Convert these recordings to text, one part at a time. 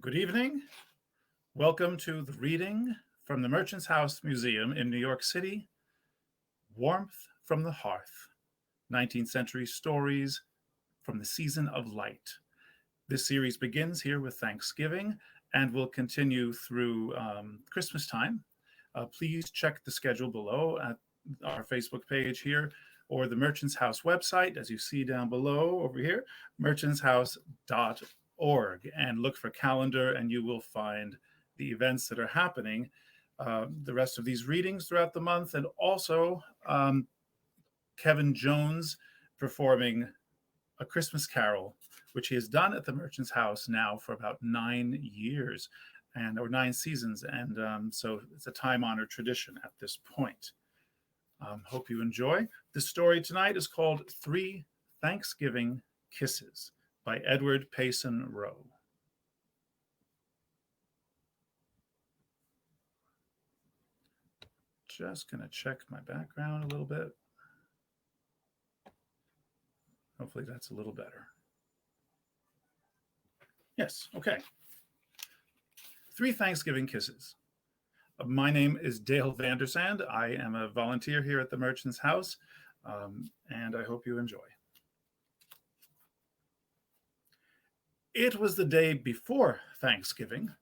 Good evening. Welcome to the reading from the Merchant's House Museum in New York City, Warmth from the Hearth, 19th Century Stories from the Season of Light. This series begins here with Thanksgiving and will continue through Christmas time. Please check the schedule below at our Facebook page here or the Merchant's House website, as you see down below over here, merchantshouse.org, and look for calendar and you will find the events that are happening, the rest of these readings throughout the month, and also Kevin Jones performing A Christmas Carol, which he has done at the Merchant's House now for about 9 years or 9 seasons. And so it's a time-honored tradition at this point. Hope you enjoy. The story tonight is called Three Thanksgiving Kisses by Edward Payson Rowe. Just going to check my background a little bit. Hopefully that's a little better. Yes, okay. Three Thanksgiving Kisses. My name is Dale Vandersand. I am a volunteer here at the Merchant's House, and I hope you enjoy. It was the day before Thanksgiving.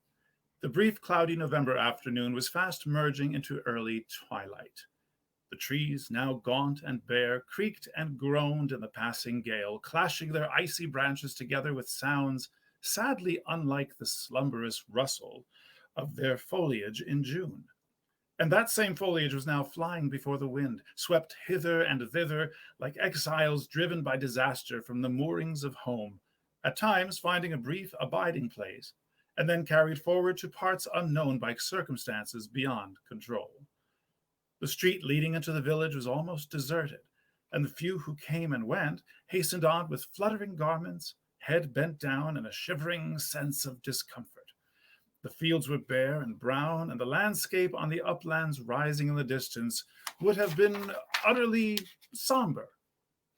The brief cloudy November afternoon was fast merging into early twilight. The trees, now gaunt and bare, creaked and groaned in the passing gale, clashing their icy branches together with sounds sadly unlike the slumberous rustle of their foliage in June. And that same foliage was now flying before the wind, swept hither and thither like exiles driven by disaster from the moorings of home, at times finding a brief abiding place, and then carried forward to parts unknown by circumstances beyond control. The street leading into the village was almost deserted, and the few who came and went hastened on with fluttering garments, head bent down, and a shivering sense of discomfort. The fields were bare and brown, and the landscape on the uplands rising in the distance would have been utterly somber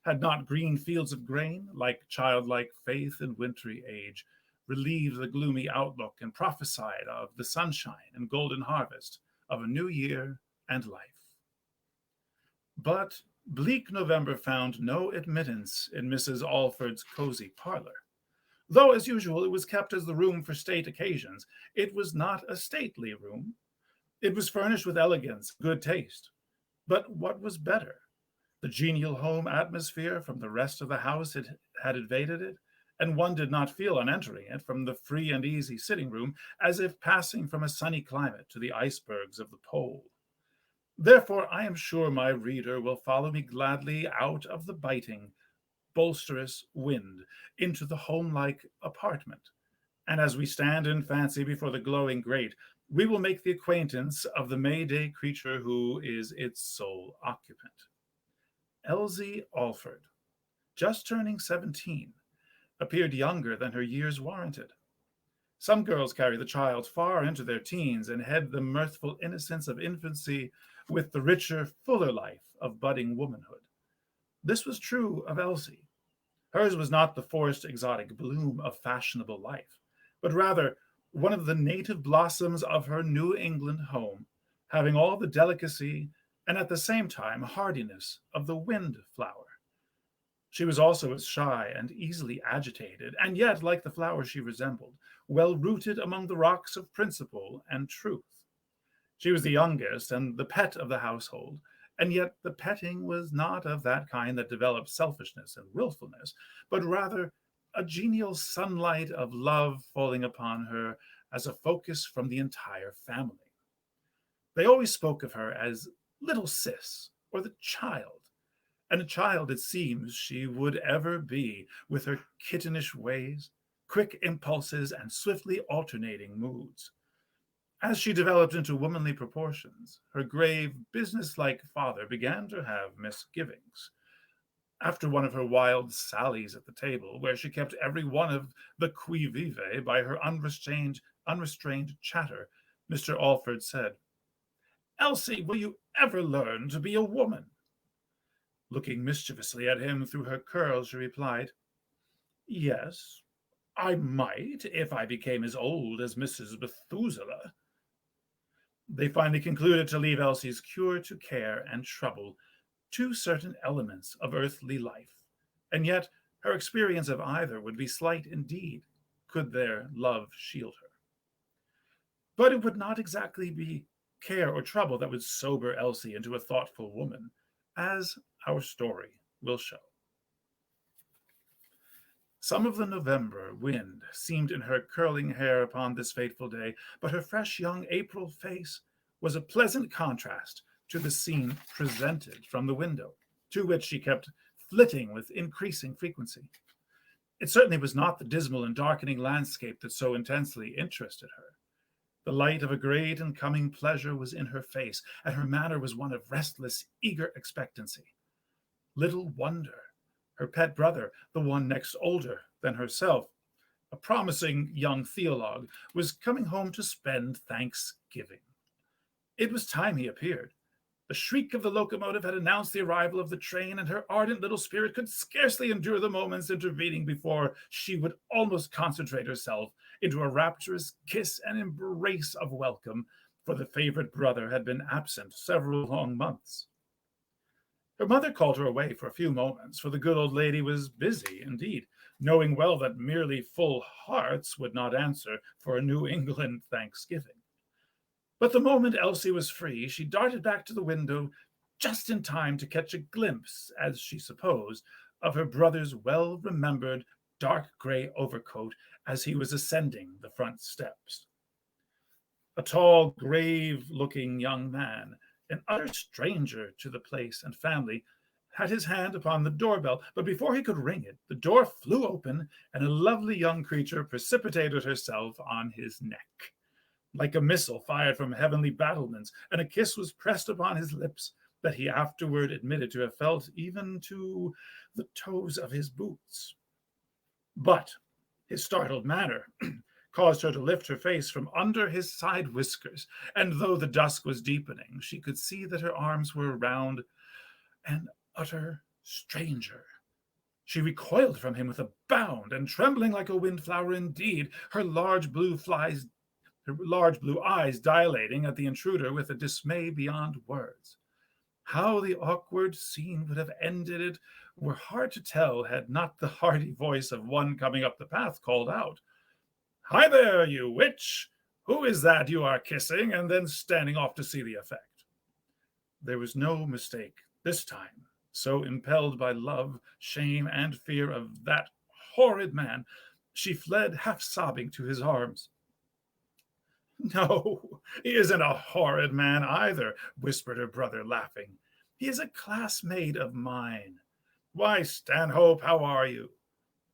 had not green fields of grain, like childlike faith in wintry age, relieved the gloomy outlook and prophesied of the sunshine and golden harvest of a new year and life. But bleak November found no admittance in Mrs. Alford's cozy parlor. Though, as usual, it was kept as the room for state occasions, it was not a stately room. It was furnished with elegance, good taste. But what was better? The genial home atmosphere from the rest of the house had invaded it, and one did not feel on entering it from the free and easy sitting room as if passing from a sunny climate to the icebergs of the pole. Therefore, I am sure my reader will follow me gladly out of the biting, bolsterous wind into the home-like apartment, and as we stand in fancy before the glowing grate, we will make the acquaintance of the May-Day creature who is its sole occupant. Elsie Alford, just turning 17, appeared younger than her years warranted. Some girls carry the child far into their teens and head the mirthful innocence of infancy with the richer, fuller life of budding womanhood. This was true of Elsie. Hers was not the forced exotic bloom of fashionable life, but rather one of the native blossoms of her New England home, having all the delicacy and at the same time hardiness of the wind flower. She was also as shy and easily agitated, and yet, like the flower she resembled, well rooted among the rocks of principle and truth. She was the youngest and the pet of the household, and yet the petting was not of that kind that develops selfishness and willfulness, but rather a genial sunlight of love falling upon her as a focus from the entire family. They always spoke of her as little sis, or the child, and a child it seems she would ever be, with her kittenish ways, quick impulses, and swiftly alternating moods. As she developed into womanly proportions, her grave, businesslike father began to have misgivings. After one of her wild sallies at the table, where she kept every one of the qui vive by her unrestrained chatter, Mr. Alford said, "Elsie, will you ever learn to be a woman?" Looking mischievously at him through her curls, she replied, "Yes, I might, if I became as old as Mrs. Methuselah. They finally concluded to leave Elsie's cure to care and trouble, two certain elements of earthly life, and yet her experience of either would be slight indeed, could their love shield her. But it would not exactly be care or trouble that would sober Elsie into a thoughtful woman, as our story will show. Some of the November wind seemed in her curling hair upon this fateful day, but her fresh young April face was a pleasant contrast to the scene presented from the window, to which she kept flitting with increasing frequency. It certainly was not the dismal and darkening landscape that so intensely interested her. The light of a great and coming pleasure was in her face, and her manner was one of restless, eager expectancy. Little wonder her pet brother, the one next older than herself, a promising young theologue, was coming home to spend Thanksgiving. It was time he appeared. The shriek of the locomotive had announced the arrival of the train, and her ardent little spirit could scarcely endure the moments intervening before she would almost concentrate herself into a rapturous kiss and embrace of welcome, for the favorite brother had been absent several long months. Her mother called her away for a few moments, for the good old lady was busy indeed, knowing well that merely full hearts would not answer for a New England Thanksgiving. But the moment Elsie was free, she darted back to the window just in time to catch a glimpse, as she supposed, of her brother's well-remembered dark gray overcoat as he was ascending the front steps. A tall, grave-looking young man, an utter stranger to the place and family, had his hand upon the doorbell, but before he could ring it, the door flew open and a lovely young creature precipitated herself on his neck, like a missile fired from heavenly battlements, and a kiss was pressed upon his lips that he afterward admitted to have felt even to the toes of his boots. But his startled manner caused her to lift her face from under his side whiskers, and though the dusk was deepening, she could see that her arms were around an utter stranger. She recoiled from him with a bound, and trembling like a windflower indeed, her large blue eyes dilating at the intruder with a dismay beyond words. How the awkward scene would have ended it were hard to tell had not the hearty voice of one coming up the path called out, "Hi there, you witch! Who is that you are kissing and then standing off to see the effect?" There was no mistake this time. So impelled by love, shame, and fear of that horrid man, she fled half sobbing to his arms. "No, he isn't a horrid man either," whispered her brother, laughing. "He is a classmate of mine. Why, Stanhope, how are you?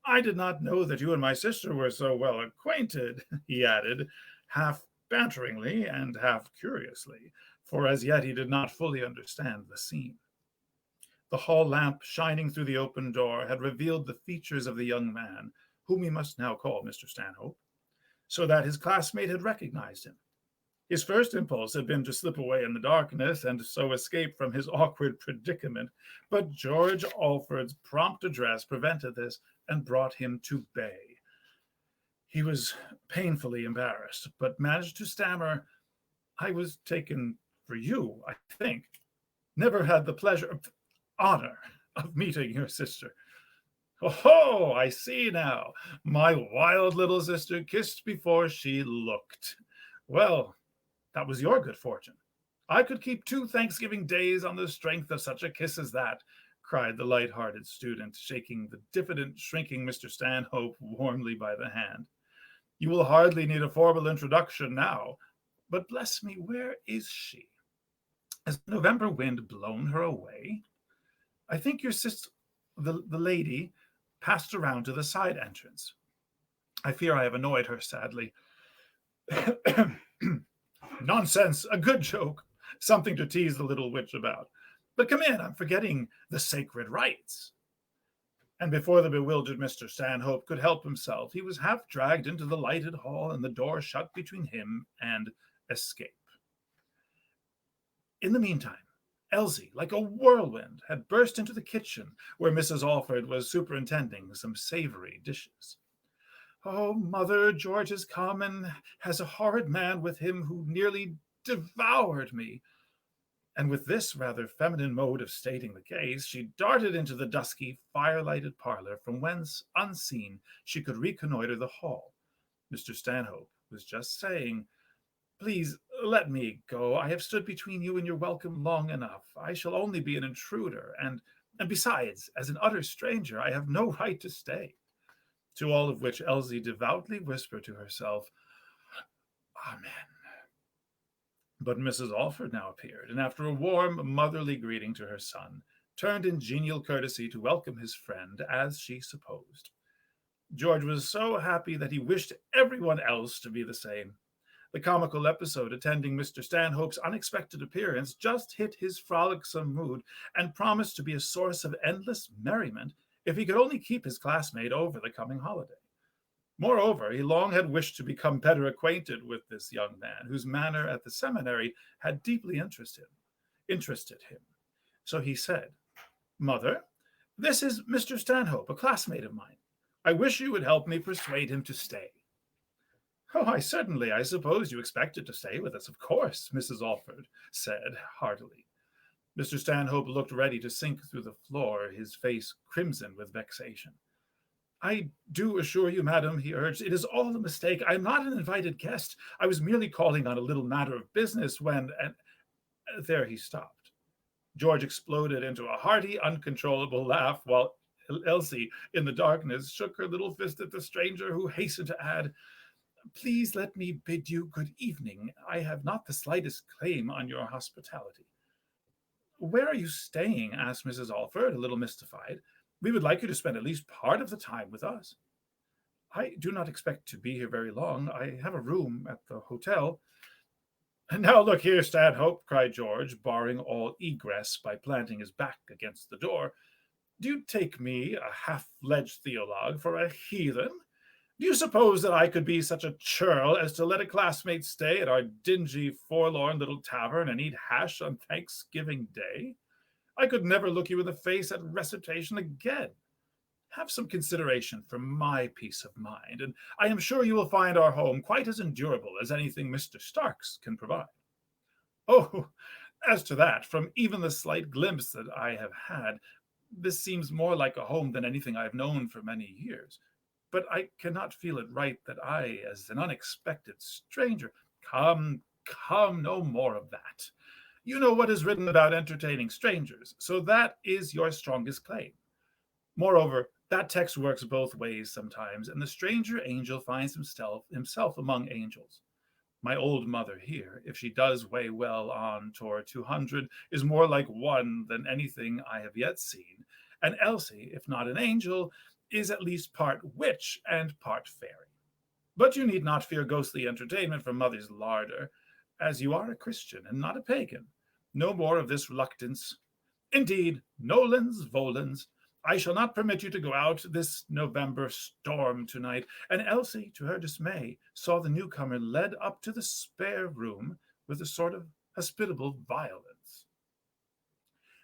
I did not know that you and my sister were so well acquainted," he added, half banteringly and half curiously, for as yet he did not fully understand the scene. The hall lamp shining through the open door had revealed the features of the young man, whom we must now call Mr. Stanhope, so that his classmate had recognized him. His first impulse had been to slip away in the darkness and so escape from his awkward predicament, but George Alford's prompt address prevented this and brought him to bay. He was painfully embarrassed, but managed to stammer, "I was taken for you, I think. Never had the honor of meeting your sister." "Oh, I see now. My wild little sister kissed before she looked. Well, that was your good fortune. I could keep 2 Thanksgiving days on the strength of such a kiss as that," cried the light-hearted student, shaking the diffident, shrinking Mr. Stanhope warmly by the hand. "You will hardly need a formal introduction now. But bless me, where is she? Has the November wind blown her away? I think your sister, the lady, passed around to the side entrance. I fear I have annoyed her sadly." "Nonsense, a good joke, something to tease the little witch about. But come in, I'm forgetting the sacred rites." And before the bewildered Mr. Stanhope could help himself, he was half dragged into the lighted hall and the door shut between him and escape. In the meantime, Elsie, like a whirlwind, had burst into the kitchen where Mrs. Alford was superintending some savory dishes. Oh, mother, George has come and has a horrid man with him who nearly devoured me. And with this rather feminine mode of stating the case, she darted into the dusky, fire-lighted parlor from whence, unseen, she could reconnoiter the hall. Mr. Stanhope was just saying, "Please let me go. I have stood between you and your welcome long enough. I shall only be an intruder, and besides, as an utter stranger, I have no right to stay." To all of which Elsie devoutly whispered to herself, "Amen." But Mrs. Alford now appeared, and after a warm, motherly greeting to her son, turned in genial courtesy to welcome his friend, as she supposed. George was so happy that he wished everyone else to be the same. The comical episode attending Mr. Stanhope's unexpected appearance just hit his frolicsome mood and promised to be a source of endless merriment if he could only keep his classmate over the coming holiday. Moreover, he long had wished to become better acquainted with this young man, whose manner at the seminary had deeply interested him. So he said, "Mother, this is Mr. Stanhope, a classmate of mine. I wish you would help me persuade him to stay." "Oh, I suppose you expected to stay with us, of course," Mrs. Alford said heartily. Mr. Stanhope looked ready to sink through the floor, his face crimson with vexation. "I do assure you, madam," he urged, "it is all a mistake. I am not an invited guest. I was merely calling on a little matter of business when—" and there he stopped. George exploded into a hearty, uncontrollable laugh, while Elsie, in the darkness, shook her little fist at the stranger, who hastened to add, "Please let me bid you good evening. I have not the slightest claim on your hospitality." "Where are you staying?" asked Mrs. Alford, a little mystified. "We would like you to spend at least part of the time with us." "I do not expect to be here very long. I have a room at the hotel." "Now look here, Stanhope," cried George, barring all egress by planting his back against the door. "Do you take me, a half-fledged theologue, for a heathen? Do you suppose that I could be such a churl as to let a classmate stay at our dingy, forlorn little tavern and eat hash on Thanksgiving Day? I could never look you in the face at recitation again. Have some consideration for my peace of mind, and I am sure you will find our home quite as endurable as anything Mr. Stark's can provide." "Oh, as to that, from even the slight glimpse that I have had, this seems more like a home than anything I have known for many years. But I cannot feel it right that I, as an unexpected stranger—" "Come, come, no more of that. You know what is written about entertaining strangers, so that is your strongest claim. Moreover, that text works both ways sometimes, and the stranger angel finds himself among angels. My old mother here, if she does weigh well on toward 200, is more like one than anything I have yet seen, and Elsie, if not an angel, is at least part witch and part fairy. But you need not fear ghostly entertainment from mother's larder, as you are a Christian and not a pagan. No more of this reluctance. Indeed, nolens volens, I shall not permit you to go out this November storm tonight." And Elsie, to her dismay, saw the newcomer led up to the spare room with a sort of hospitable violence.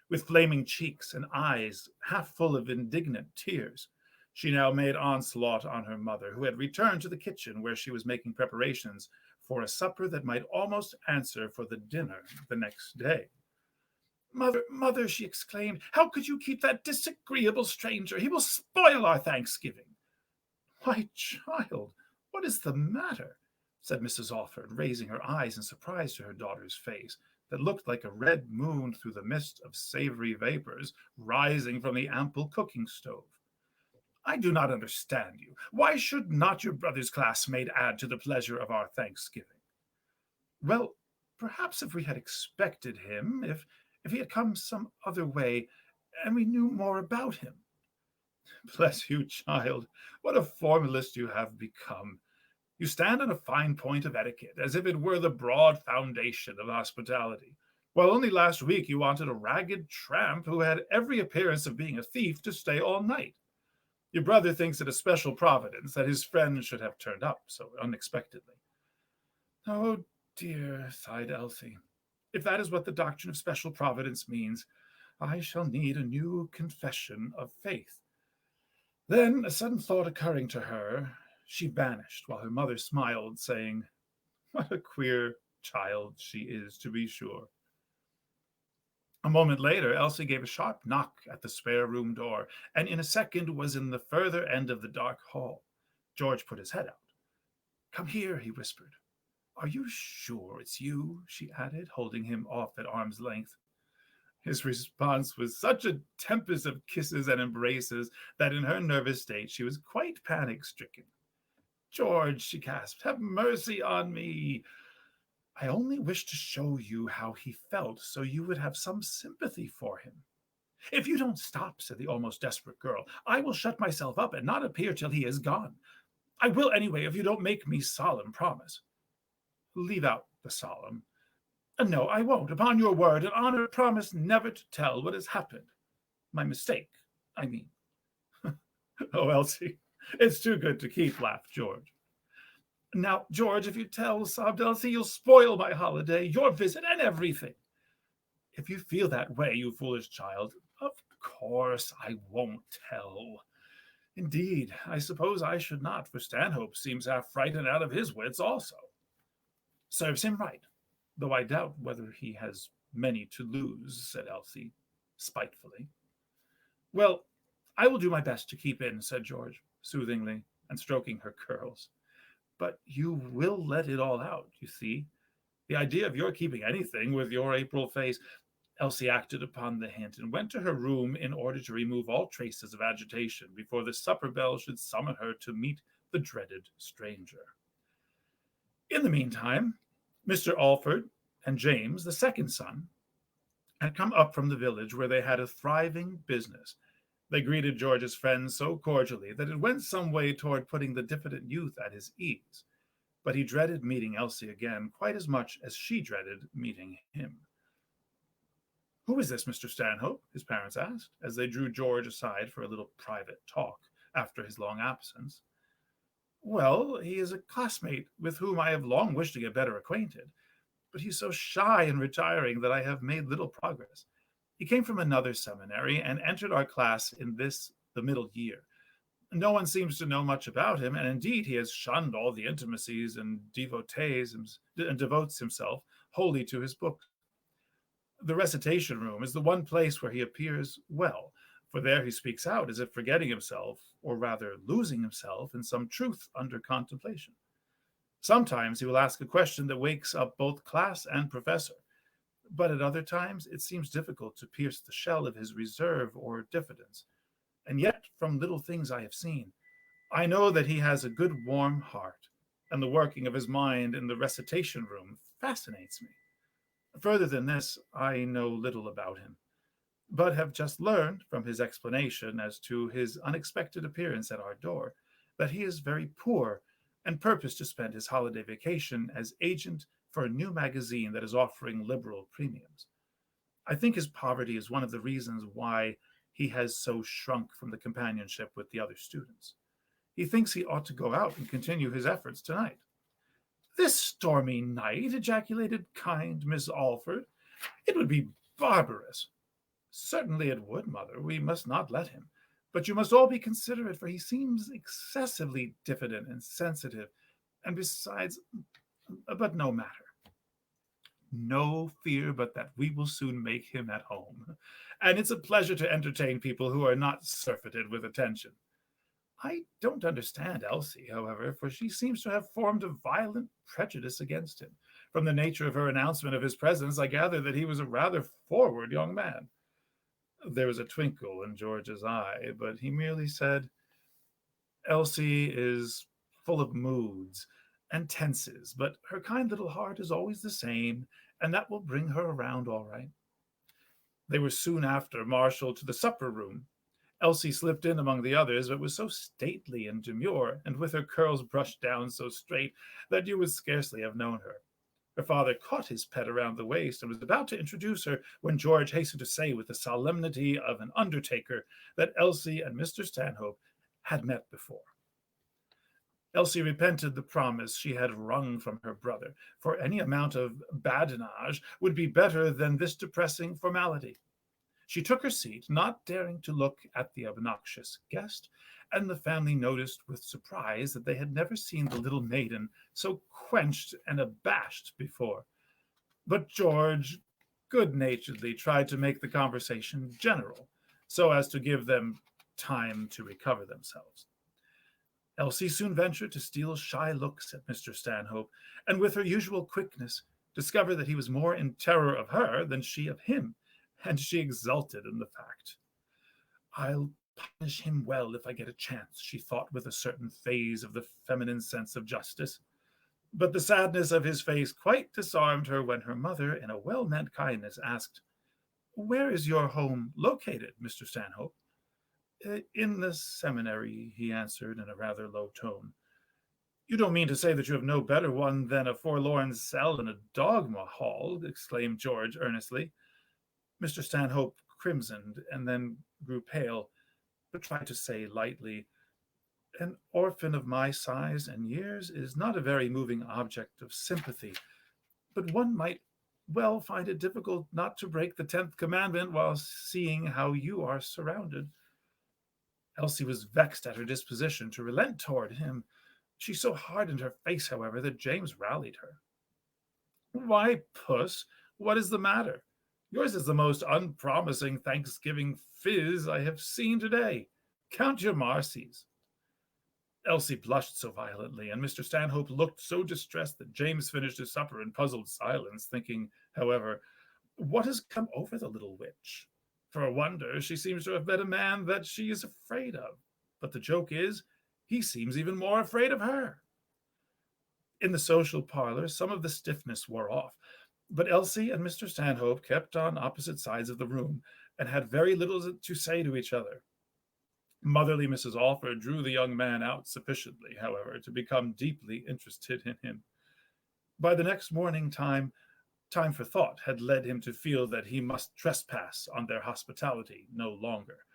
With flaming cheeks and eyes half full of indignant tears, she now made onslaught on her mother, who had returned to the kitchen, where she was making preparations for a supper that might almost answer for the dinner the next day. "Mother, mother," she exclaimed, "how could you keep that disagreeable stranger? He will spoil our Thanksgiving." "Why, child, what is the matter?" said Mrs. Alford, raising her eyes in surprise to her daughter's face, that looked like a red moon through the mist of savory vapors rising from the ample cooking stove. "I do not understand you. Why should not your brother's classmate add to the pleasure of our Thanksgiving?" "Well, perhaps if we had expected him, if he had come some other way, and we knew more about him." "Bless you, child, what a formalist you have become. You stand on a fine point of etiquette, as if it were the broad foundation of hospitality, while only last week you wanted a ragged tramp who had every appearance of being a thief to stay all night. Your brother thinks it a special providence that his friend should have turned up so unexpectedly." "Oh, dear," sighed Elsie. "If that is what the doctrine of special providence means, I shall need a new confession of faith." Then, a sudden thought occurring to her, she vanished while her mother smiled, saying, "What a queer child she is, to be sure." A moment later, Elsie gave a sharp knock at the spare room door, and in a second was in the further end of the dark hall. George put his head out. "Come here," he whispered. "Are you sure it's you?" she added, holding him off at arm's length. His response was such a tempest of kisses and embraces that in her nervous state she was quite panic-stricken. "George," she gasped, "have mercy on me." "I only wished to show you how he felt so you would have some sympathy for him." "If you don't stop," said the almost desperate girl, "I will shut myself up and not appear till he is gone. I will anyway if you don't make me solemn promise." "Leave out the solemn." "No, I won't. Upon your word and honor, promise never to tell what has happened. My mistake, I mean." "Oh, Elsie, it's too good to keep," laughed George. "Now, George, if you tell," sobbed Elsie, "you'll spoil my holiday, your visit, and everything." "If you feel that way, you foolish child, of course I won't tell. Indeed, I suppose I should not, for Stanhope seems half frightened out of his wits also." "Serves him right, though I doubt whether he has many to lose," said Elsie, spitefully. "Well, I will do my best to keep in," said George, soothingly, and stroking her curls. "But you will let it all out, you see. The idea of your keeping anything with your April face." Elsie acted upon the hint and went to her room in order to remove all traces of agitation before the supper bell should summon her to meet the dreaded stranger. In the meantime, Mr. Alford and James, the second son, had come up from the village where they had a thriving business. They greeted George's friends so cordially that it went some way toward putting the diffident youth at his ease. But he dreaded meeting Elsie again quite as much as she dreaded meeting him. "Who is this Mr. Stanhope?" his parents asked, as they drew George aside for a little private talk after his long absence. "Well, he is a classmate with whom I have long wished to get better acquainted, but he's so shy and retiring that I have made little progress. He came from another seminary and entered our class in this, the middle year. No one seems to know much about him, and indeed he has shunned all the intimacies and devotes himself wholly to his books. The recitation room is the one place where he appears well, for there he speaks out as if forgetting himself, or rather losing himself in some truth under contemplation. Sometimes he will ask a question that wakes up both class and professor, but at other times it seems difficult to pierce the shell of his reserve or diffidence. And yet, from little things I have seen, I know that he has a good warm heart, and the working of his mind in the recitation room fascinates me. Further than this, I know little about him, but have just learned from his explanation as to his unexpected appearance at our door that he is very poor and purposed to spend his holiday vacation as agent for a new magazine that is offering liberal premiums. I think his poverty is one of the reasons why he has so shrunk from the companionship with the other students. He thinks he ought to go out and continue his efforts tonight." "This stormy night!" ejaculated kind Miss Alford. "It would be barbarous." "Certainly it would, mother. We must not let him. But you must all be considerate, for he seems excessively diffident and sensitive. And besides, but no matter. No fear but that we will soon make him at home. And it's a pleasure to entertain people who are not surfeited with attention." "I don't understand Elsie, however, for she seems to have formed a violent prejudice against him. From the nature of her announcement of his presence, I gather that he was a rather forward young man." There was a twinkle in George's eye, but he merely said, "Elsie is full of moods and tenses, but her kind little heart is always the same, and that will bring her around all right." They were soon after marshaled to the supper room. Elsie slipped in among the others, but was so stately and demure, and with her curls brushed down so straight, that you would scarcely have known her. Her father caught his pet around the waist and was about to introduce her when George hastened to say with the solemnity of an undertaker that Elsie and Mr. Stanhope had met before. Elsie repented the promise she had wrung from her brother, for any amount of badinage would be better than this depressing formality. She took her seat, not daring to look at the obnoxious guest, and the family noticed with surprise that they had never seen the little maiden so quenched and abashed before. But George good-naturedly tried to make the conversation general, so as to give them time to recover themselves. Elsie soon ventured to steal shy looks at Mr. Stanhope, and with her usual quickness discovered that he was more in terror of her than she of him, and she exulted in the fact. I'll punish him well if I get a chance, she thought with a certain phase of the feminine sense of justice. But the sadness of his face quite disarmed her when her mother, in a well-meant kindness, asked, "Where is your home located, Mr. Stanhope?" In the seminary, he answered in a rather low tone. "You don't mean to say that you have no better one than a forlorn cell in a dogma hall?" exclaimed George earnestly. Mr. Stanhope crimsoned and then grew pale, but tried to say lightly, "An orphan of my size and years is not a very moving object of sympathy, but one might well find it difficult not to break the 10th commandment while seeing how you are surrounded." Elsie was vexed at her disposition to relent toward him. She so hardened her face, however, that James rallied her. "Why, Puss, what is the matter? Yours is the most unpromising Thanksgiving phiz I have seen today. Count your marcies." Elsie blushed so violently, and Mr. Stanhope looked so distressed that James finished his supper in puzzled silence, thinking, however, what has come over the little witch? For a wonder, she seems to have met a man that she is afraid of. But the joke is, he seems even more afraid of her. In the social parlor, some of the stiffness wore off, but Elsie and Mr. Stanhope kept on opposite sides of the room and had very little to say to each other. Motherly Mrs. Alford drew the young man out sufficiently, however, to become deeply interested in him. By the next morning, time for thought had led him to feel that he must trespass on their hospitality no longer.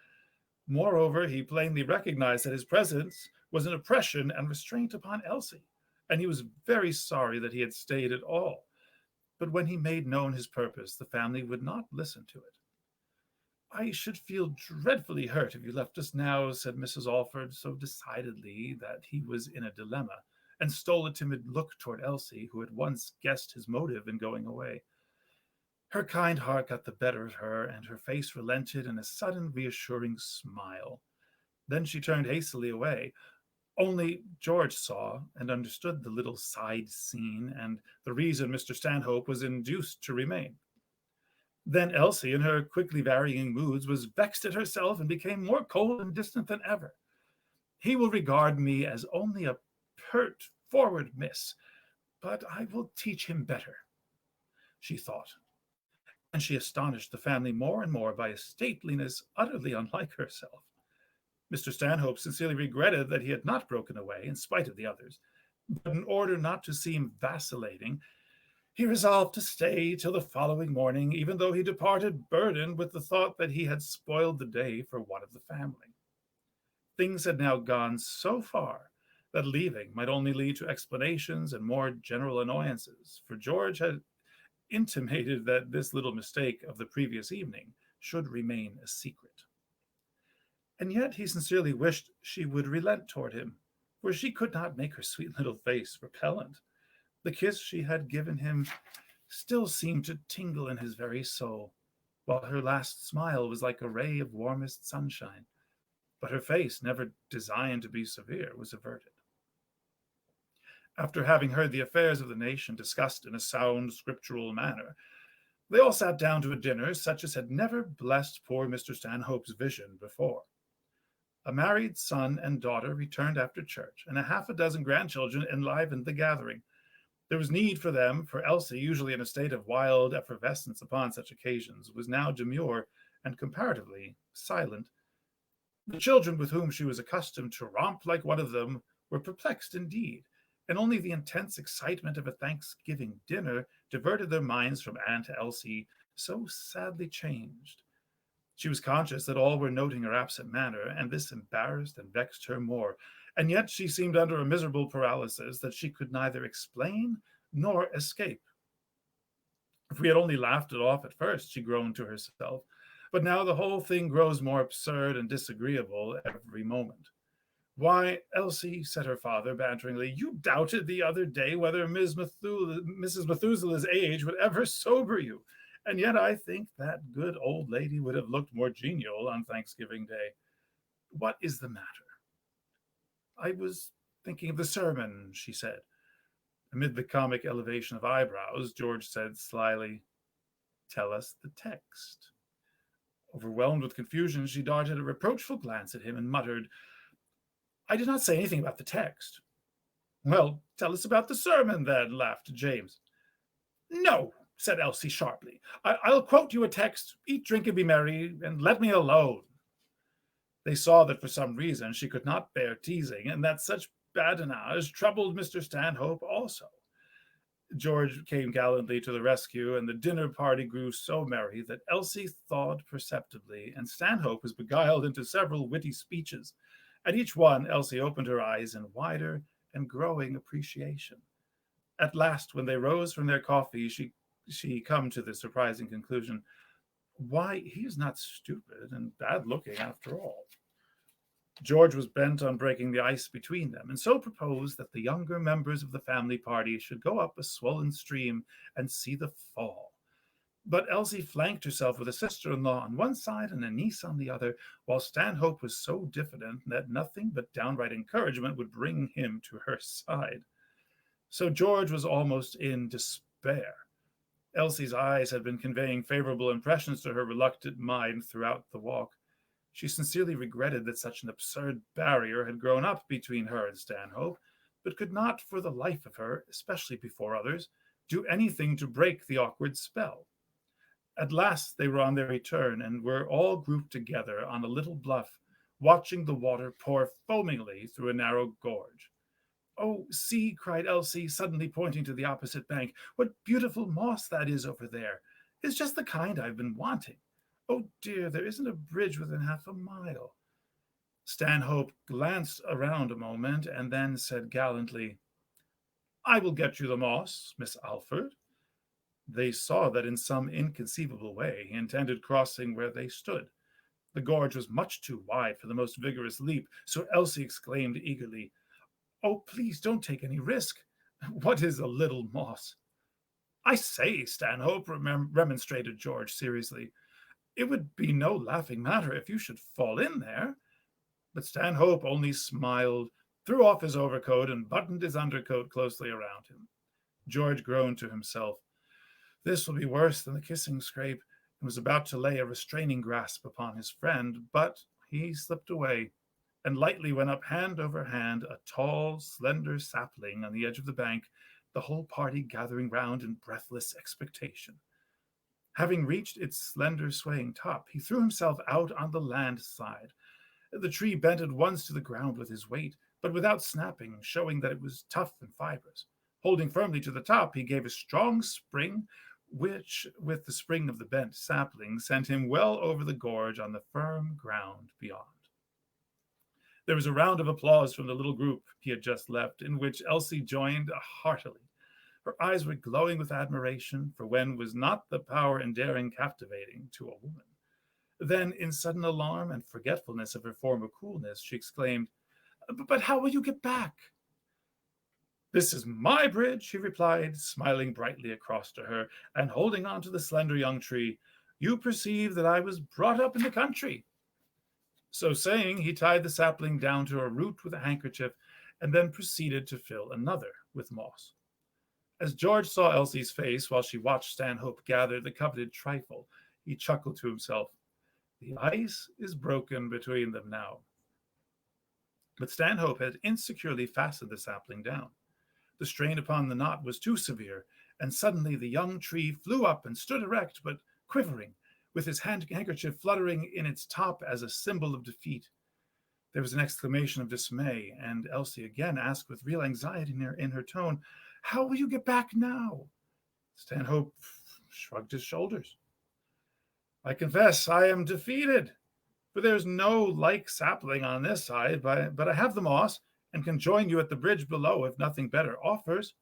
Moreover, he plainly recognized that his presence was an oppression and restraint upon Elsie, and he was very sorry that he had stayed at all. But when he made known his purpose, the family would not listen to it. "I should feel dreadfully hurt if you left us now," said Mrs. Alford, so decidedly that he was in a dilemma, and stole a timid look toward Elsie, who at once guessed his motive in going away. Her kind heart got the better of her, and her face relented in a sudden reassuring smile. Then she turned hastily away. Only George saw and understood the little side scene, and the reason Mr. Stanhope was induced to remain. Then Elsie, in her quickly varying moods, was vexed at herself and became more cold and distant than ever. "He will regard me as only a pert, forward miss, but I will teach him better," she thought, and she astonished the family more and more by a stateliness utterly unlike herself. Mr. Stanhope sincerely regretted that he had not broken away, in spite of the others, but in order not to seem vacillating, he resolved to stay till the following morning, even though he departed burdened with the thought that he had spoiled the day for one of the family. Things had now gone so far that leaving might only lead to explanations and more general annoyances, for George had intimated that this little mistake of the previous evening should remain a secret. And yet he sincerely wished she would relent toward him, for she could not make her sweet little face repellent. The kiss she had given him still seemed to tingle in his very soul, while her last smile was like a ray of warmest sunshine. But her face, never designed to be severe, was averted. After having heard the affairs of the nation discussed in a sound scriptural manner, they all sat down to a dinner such as had never blessed poor Mr. Stanhope's vision before. A married son and daughter returned after church, and a half a dozen grandchildren enlivened the gathering. There was need for them, for Elsie, usually in a state of wild effervescence upon such occasions, was now demure and comparatively silent. The children with whom she was accustomed to romp like one of them were perplexed indeed, and only the intense excitement of a Thanksgiving dinner diverted their minds from Aunt Elsie, so sadly changed. She was conscious that all were noting her absent manner, and this embarrassed and vexed her more, and yet she seemed under a miserable paralysis that she could neither explain nor escape. "If we had only laughed it off at first," she groaned to herself, "but now the whole thing grows more absurd and disagreeable every moment." "Why, Elsie," said her father banteringly, "you doubted the other day whether Mrs. Methuselah's age would ever sober you, and yet I think that good old lady would have looked more genial on Thanksgiving Day. What is the matter?" "I was thinking of the sermon," she said. Amid the comic elevation of eyebrows, George said slyly, "Tell us the text." Overwhelmed with confusion, she darted a reproachful glance at him and muttered, "I did not say anything about the text." "Well, tell us about the sermon, then," laughed James. "No," said Elsie sharply. "I'll quote you a text, eat, drink, and be merry, and let me alone." They saw that for some reason she could not bear teasing, and that such badinage troubled Mr. Stanhope also. George came gallantly to the rescue, and the dinner party grew so merry that Elsie thawed perceptibly, and Stanhope was beguiled into several witty speeches. At each one, Elsie opened her eyes in wider and growing appreciation. At last, when they rose from their coffee, she come to the surprising conclusion, "Why, he is not stupid and bad-looking after all." George was bent on breaking the ice between them, and so proposed that the younger members of the family party should go up a swollen stream and see the fall. But Elsie flanked herself with a sister-in-law on one side and a niece on the other, while Stanhope was so diffident that nothing but downright encouragement would bring him to her side. So George was almost in despair. Elsie's eyes had been conveying favorable impressions to her reluctant mind throughout the walk. She sincerely regretted that such an absurd barrier had grown up between her and Stanhope, but could not for the life of her, especially before others, do anything to break the awkward spell. At last they were on their return and were all grouped together on a little bluff, watching the water pour foamingly through a narrow gorge. "Oh, see," cried Elsie, suddenly pointing to the opposite bank, "what beautiful moss that is over there. It's just the kind I've been wanting. Oh dear, there isn't a bridge within half a mile." Stanhope glanced around a moment and then said gallantly, "I will get you the moss, Miss Alford." They saw that in some inconceivable way he intended crossing where they stood. The gorge was much too wide for the most vigorous leap, so Elsie exclaimed eagerly, "Oh, please don't take any risk. What is a little moss?" "I say, Stanhope," remonstrated George seriously, "it would be no laughing matter if you should fall in there." But Stanhope only smiled, threw off his overcoat, and buttoned his undercoat closely around him. George groaned to himself, "This will be worse than the kissing scrape," and was about to lay a restraining grasp upon his friend, but he slipped away and lightly went up hand over hand a tall, slender sapling on the edge of the bank, the whole party gathering round in breathless expectation. Having reached its slender swaying top, he threw himself out on the land side. The tree bent at once to the ground with his weight, but without snapping, showing that it was tough and fibrous. Holding firmly to the top, he gave a strong spring, which, with the spring of the bent sapling, sent him well over the gorge on the firm ground beyond. There was a round of applause from the little group he had just left, in which Elsie joined heartily. Her eyes were glowing with admiration, for when was not the power and daring captivating to a woman? Then, in sudden alarm and forgetfulness of her former coolness, she exclaimed, "But how will you get back?" "This is my bridge," he replied, smiling brightly across to her, and holding on to the slender young tree. "You perceive that I was brought up in the country." So saying, he tied the sapling down to a root with a handkerchief, and then proceeded to fill another with moss. As George saw Elsie's face while she watched Stanhope gather the coveted trifle, he chuckled to himself. The ice is broken between them now. But Stanhope had insecurely fastened the sapling down. The strain upon the knot was too severe, and suddenly the young tree flew up and stood erect, but quivering, with his handkerchief fluttering in its top as a symbol of defeat. There was an exclamation of dismay, and Elsie again asked with real anxiety in her tone, "How will you get back now?" Stanhope shrugged his shoulders. "I confess I am defeated, for there is no like sapling on this side, but I have the moss, and can join you at the bridge below if nothing better offers."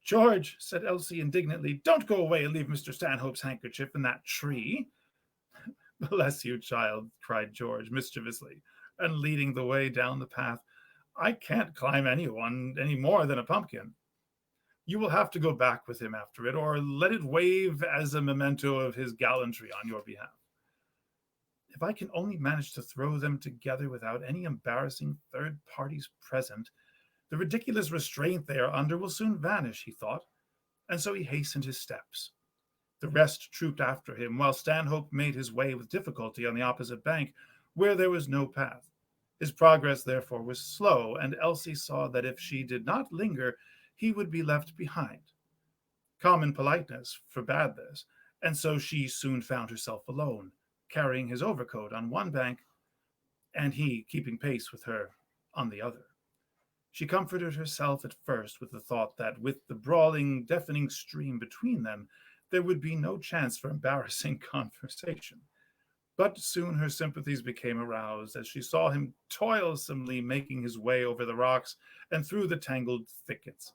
"George," said Elsie indignantly, "don't go away and leave Mr. Stanhope's handkerchief in that tree." "Bless you, child," cried George mischievously. and leading the way down the path. "I can't climb anyone any more than a pumpkin. You will have to go back with him after it, or let it wave as a memento of his gallantry on your behalf." If I can only manage to throw them together without any embarrassing third parties present, the ridiculous restraint they are under will soon vanish, he thought, and so he hastened his steps. The rest trooped after him, while Stanhope made his way with difficulty on the opposite bank, where there was no path. His progress, therefore, was slow, and Elsie saw that if she did not linger, he would be left behind. Common politeness forbade this, and so she soon found herself alone, carrying his overcoat on one bank, and he keeping pace with her on the other. She comforted herself at first with the thought that with the brawling, deafening stream between them, there would be no chance for embarrassing conversation. But soon her sympathies became aroused as she saw him toilsomely making his way over the rocks and through the tangled thickets.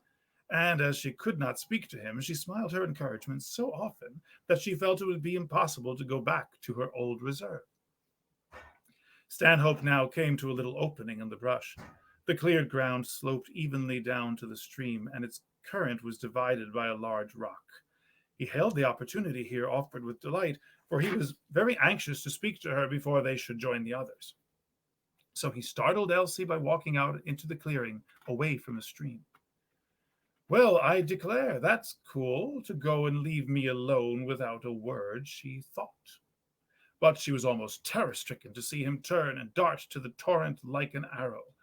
And as she could not speak to him, she smiled her encouragement so often that she felt it would be impossible to go back to her old reserve. Stanhope now came to a little opening in the brush. The cleared ground sloped evenly down to the stream, and its current was divided by a large rock. He hailed the opportunity here offered with delight, for he was very anxious to speak to her before they should join the others. So he startled Elsie by walking out into the clearing, away from the stream. "Well, I declare, that's cool, to go and leave me alone without a word," she thought. But she was almost terror-stricken to see him turn and dart to the torrent like an arrow.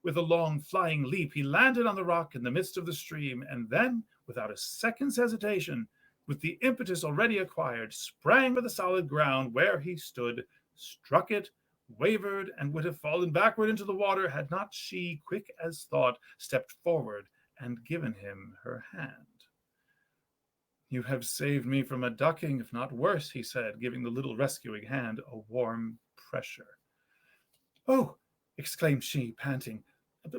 With a long flying leap, he landed on the rock in the midst of the stream, and then, without a second's hesitation, with the impetus already acquired, sprang for the solid ground where he stood, struck it, wavered, and would have fallen backward into the water had not she, quick as thought, stepped forward and given him her hand. "You have saved me from a ducking, if not worse," he said, giving the little rescuing hand a warm pressure. "Oh," exclaimed she, panting,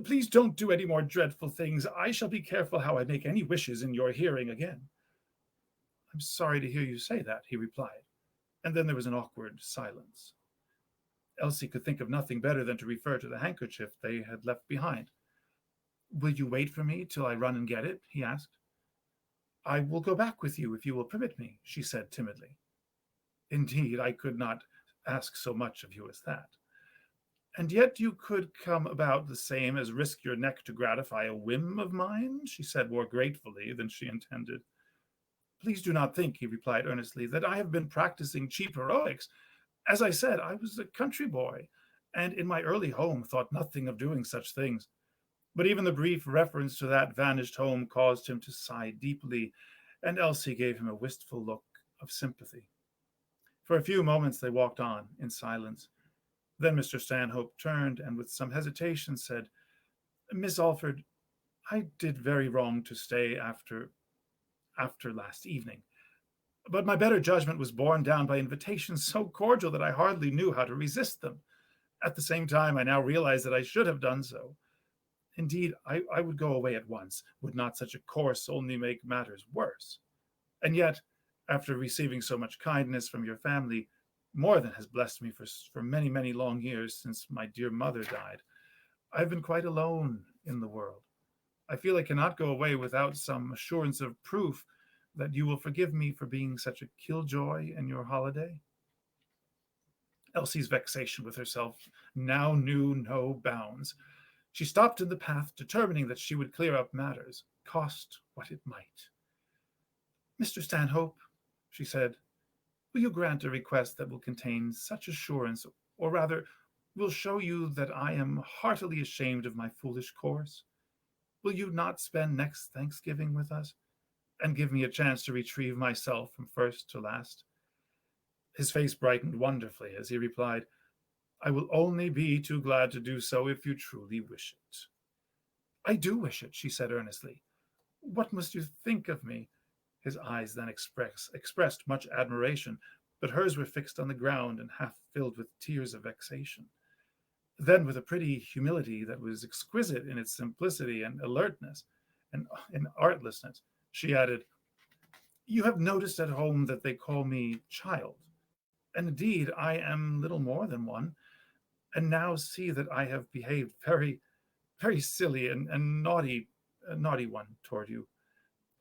"please don't do any more dreadful things. I shall be careful how I make any wishes in your hearing again." "I'm sorry to hear you say that," he replied, and then there was an awkward silence. Elsie could think of nothing better than to refer to the handkerchief they had left behind. "Will you wait for me till I run and get it?" he asked. "I will go back with you if you will permit me," she said timidly. "Indeed, I could not ask so much of you as that." "And yet you could come about the same as risk your neck to gratify a whim of mine," she said more gratefully than she intended. "Please do not think," he replied earnestly, "that I have been practicing cheap heroics. As I said, I was a country boy, and in my early home thought nothing of doing such things. But even the brief reference to that vanished home caused him to sigh deeply, and Elsie gave him a wistful look of sympathy. For a few moments they walked on in silence. Then Mr. Stanhope turned and with some hesitation said, "Miss Alford, I did very wrong to stay after last evening. But my better judgment was borne down by invitations so cordial that I hardly knew how to resist them. At the same time, I now realize that I should have done so. Indeed, I would go away at once. Would not such a course only make matters worse? And yet, after receiving so much kindness from your family, more than has blessed me for many, many long years since my dear mother died, I've been quite alone in the world. I feel I cannot go away without some assurance of proof that you will forgive me for being such a killjoy in your holiday." Elsie's vexation with herself now knew no bounds. She stopped in the path, determining that she would clear up matters, cost what it might. "Mr. Stanhope," she said, "will you grant a request that will contain such assurance, or rather, will show you that I am heartily ashamed of my foolish course? Will you not spend next Thanksgiving with us, and give me a chance to retrieve myself from first to last?" His face brightened wonderfully as he replied, "I will only be too glad to do so if you truly wish it." "I do wish it," she said earnestly. "What must you think of me?" His eyes then expressed much admiration, but hers were fixed on the ground and half filled with tears of vexation. Then, with a pretty humility that was exquisite in its simplicity and alertness and in artlessness, she added, "You have noticed at home that they call me child, and indeed I am little more than one. and now see that I have behaved very, very silly and naughty, a naughty one toward you.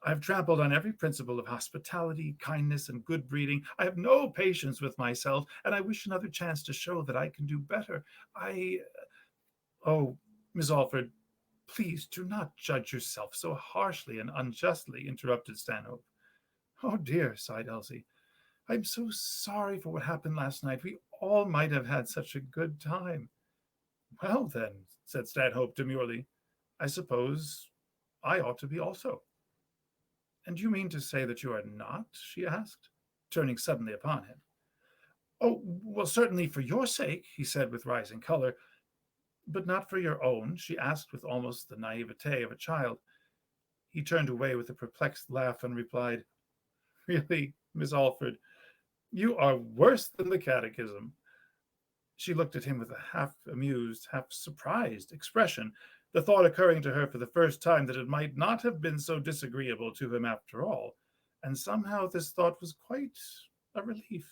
I have trampled on every principle of hospitality, kindness, and good breeding. I have no patience with myself, and I wish another chance to show that I can do better. I, oh, Miss Alford, please do not judge yourself so harshly and unjustly, interrupted Stanhope. Oh dear, sighed Elsie. I'm so sorry for what happened last night. We all might have had such a good time. Well, then, said Stanhope demurely, I suppose I ought to be also. And you mean to say that you are not? She asked, turning suddenly upon him. Oh, well, certainly for your sake, he said with rising color, but not for your own, she asked with almost the naivete of a child. He turned away with a perplexed laugh and replied, Really, Miss Alford, you are worse than the catechism. She looked at him with a half amused, half surprised expression, the thought occurring to her for the first time that it might not have been so disagreeable to him after all. And somehow this thought was a relief,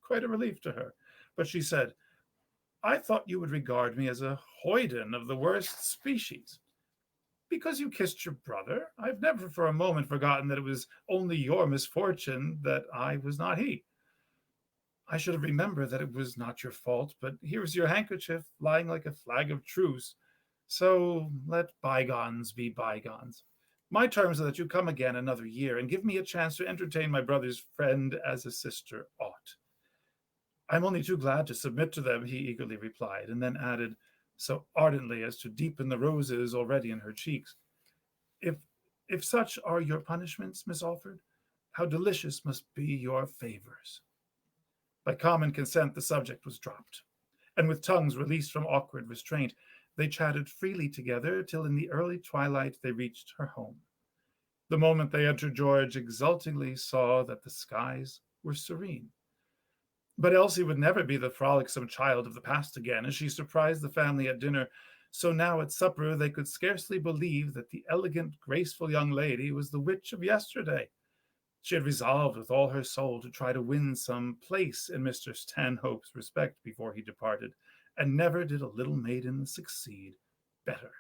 quite a relief to her. But she said, I thought you would regard me as a hoyden of the worst species. Because you kissed your brother, I've never for a moment forgotten that it was only your misfortune that I was not he. I should have remembered that it was not your fault, but here is your handkerchief lying like a flag of truce. So let bygones be bygones. My terms are that you come again another year and give me a chance to entertain my brother's friend as a sister ought. I'm only too glad to submit to them, he eagerly replied, and then added, so ardently as to deepen the roses already in her cheeks, If if such are your punishments, Miss Alford, how delicious must be your favors. By common consent, the subject was dropped, and with tongues released from awkward restraint, they chatted freely together till in the early twilight they reached her home. The moment they entered, George exultingly saw that the skies were serene. But Elsie would never be the frolicsome child of the past again, as she surprised the family at dinner. So now at supper they could scarcely believe that the elegant, graceful young lady was the witch of yesterday. She had resolved with all her soul to try to win some place in Mr. Stanhope's respect before he departed, and never did a little maiden succeed better.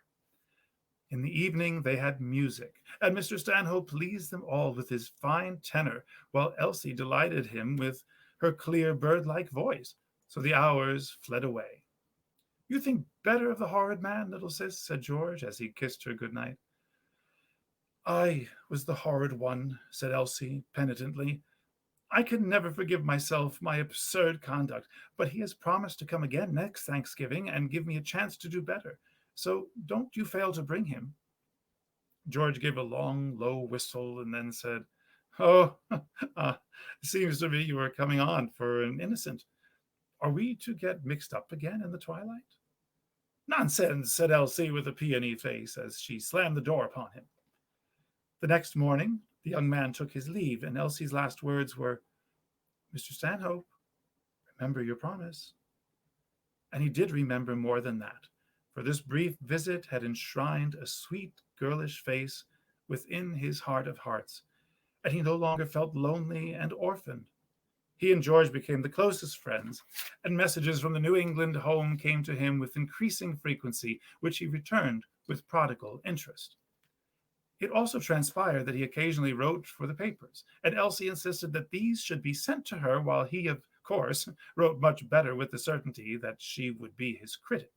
In the evening they had music, and Mr. Stanhope pleased them all with his fine tenor, while Elsie delighted him with her clear bird-like voice. So the hours fled away. You think better of the horrid man, little sis, said George, as he kissed her good night. I was the horrid one, said Elsie penitently. I can never forgive myself my absurd conduct, but he has promised to come again next Thanksgiving and give me a chance to do better. So don't you fail to bring him. George gave a long, low whistle and then said, Oh, seems to me you are coming on for an innocent. Are we to get mixed up again in the twilight? Nonsense, said Elsie with a peony face as she slammed the door upon him. The next morning, the young man took his leave, and Elsie's last words were, Mr. Stanhope, remember your promise. And he did remember more than that, for this brief visit had enshrined a sweet, girlish face within his heart of hearts, and he no longer felt lonely and orphaned. He and George became the closest friends, and messages from the New England home came to him with increasing frequency, which he returned with prodigal interest. It also transpired that he occasionally wrote for the papers, and Elsie insisted that these should be sent to her, while he, of course, wrote much better with the certainty that she would be his critic.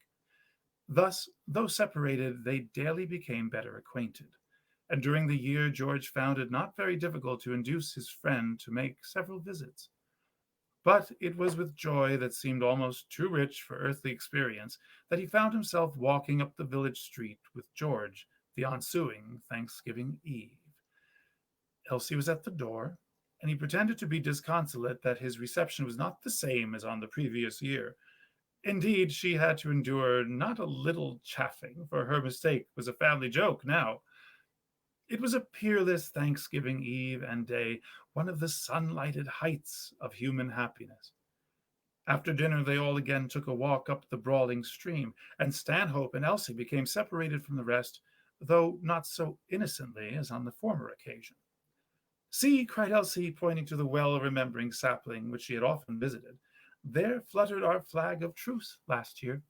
Thus, though separated, they daily became better acquainted, and during the year George found it not very difficult to induce his friend to make several visits. But it was with joy that seemed almost too rich for earthly experience that he found himself walking up the village street with George the ensuing Thanksgiving Eve. Elsie was at the door, and he pretended to be disconsolate that his reception was not the same as on the previous year. Indeed, she had to endure not a little chaffing, for her mistake was a family joke now. It was a peerless Thanksgiving Eve and day, one of the sun-lighted heights of human happiness. After dinner, they all again took a walk up the brawling stream, and Stanhope and Elsie became separated from the rest, though not so innocently as on the former occasion. See, cried Elsie, pointing to the well-remembering sapling which she had often visited, There fluttered our flag of truce last year.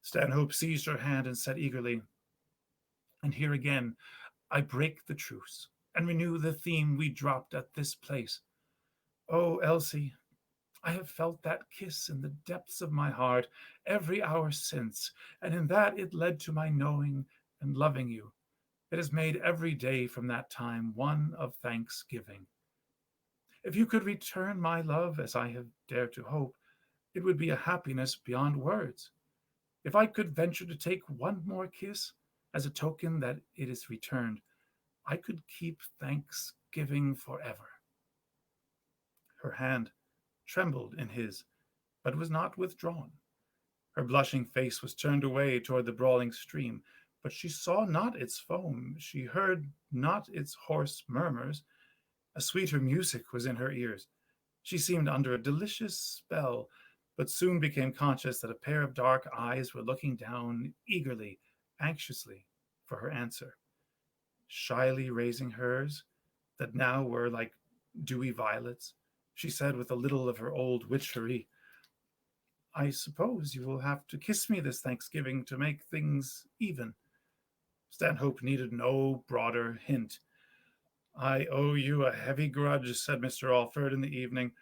Stanhope seized her hand and said eagerly, "And here again I break the truce and renew the theme we dropped at this place. Oh, Elsie, I have felt that kiss in the depths of my heart every hour since, and in that it led to my knowing and loving you. It has made every day from that time one of thanksgiving. If you could return my love as I have dared to hope, it would be a happiness beyond words. If I could venture to take one more kiss as a token that it is returned, I could keep thanksgiving forever." Her hand trembled in his, but was not withdrawn. Her blushing face was turned away toward the brawling stream, but she saw not its foam, she heard not its hoarse murmurs. A sweeter music was in her ears. She seemed under a delicious spell, but soon became conscious that a pair of dark eyes were looking down eagerly, anxiously for her answer. Shyly raising hers, that now were like dewy violets, she said with a little of her old witchery, "I suppose you will have to kiss me this Thanksgiving to make things even." Stanhope needed no broader hint. "I owe you a heavy grudge," said Mr. Alford in the evening.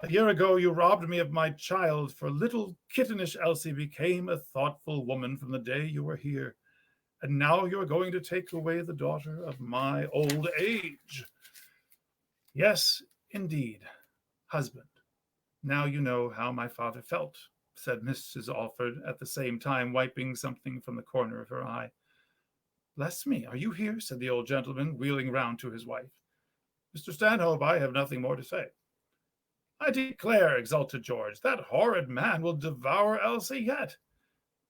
"A year ago you robbed me of my child, for little kittenish Elsie became a thoughtful woman from the day you were here. And now you are going to take away the daughter of my old age." "Yes, indeed, husband. Now you know how my father felt," said Mrs. Alford, at the same time wiping something from the corner of her eye. "Bless me, are you here?" said the old gentleman, wheeling round to his wife. "Mr. Stanhope, I have nothing more to say." "I declare," exulted George, "that horrid man will devour Elsie yet."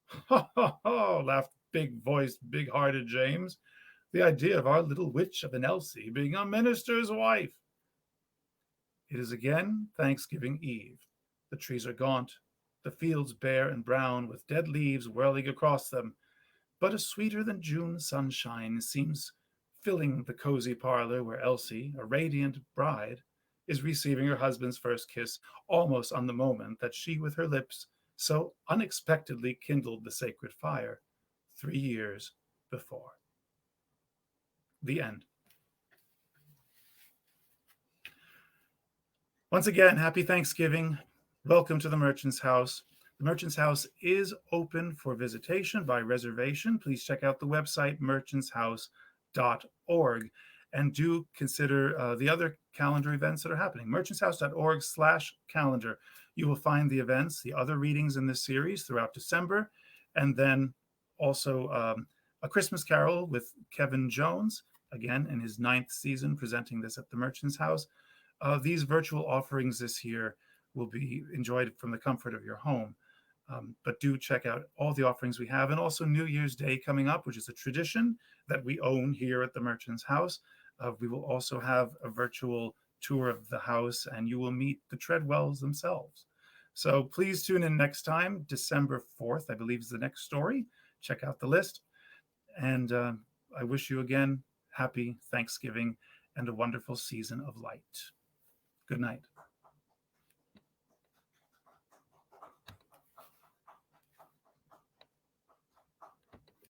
"Ha, ha, ha!" laughed big-voiced, big-hearted James. "The idea of our little witch of an Elsie being a minister's wife!" It is again Thanksgiving Eve. The trees are gaunt, the fields bare and brown, with dead leaves whirling across them. But a sweeter than June sunshine seems filling the cozy parlor where Elsie, a radiant bride, is receiving her husband's first kiss almost on the moment that she, with her lips, so unexpectedly kindled the sacred fire 3 years before. The end. Once again, happy Thanksgiving. Welcome to the Merchant's House. The Merchant's House is open for visitation by reservation. Please check out the website, merchantshouse.org, and do consider the other calendar events that are happening. merchantshouse.org/calendar. You will find the events, the other readings in this series throughout December, and then also A Christmas Carol with Kevin Jones, again in his 9th season, presenting this at the Merchant's House. These virtual offerings this year will be enjoyed from the comfort of your home. But do check out all the offerings we have, and also New Year's Day coming up, which is a tradition that we own here at the Merchant's House. We will also have a virtual tour of the house, and you will meet the Treadwells themselves. So please tune in next time. December 4th, I believe, is the next story. Check out the list. And I wish you again happy Thanksgiving and a wonderful season of light. Good night.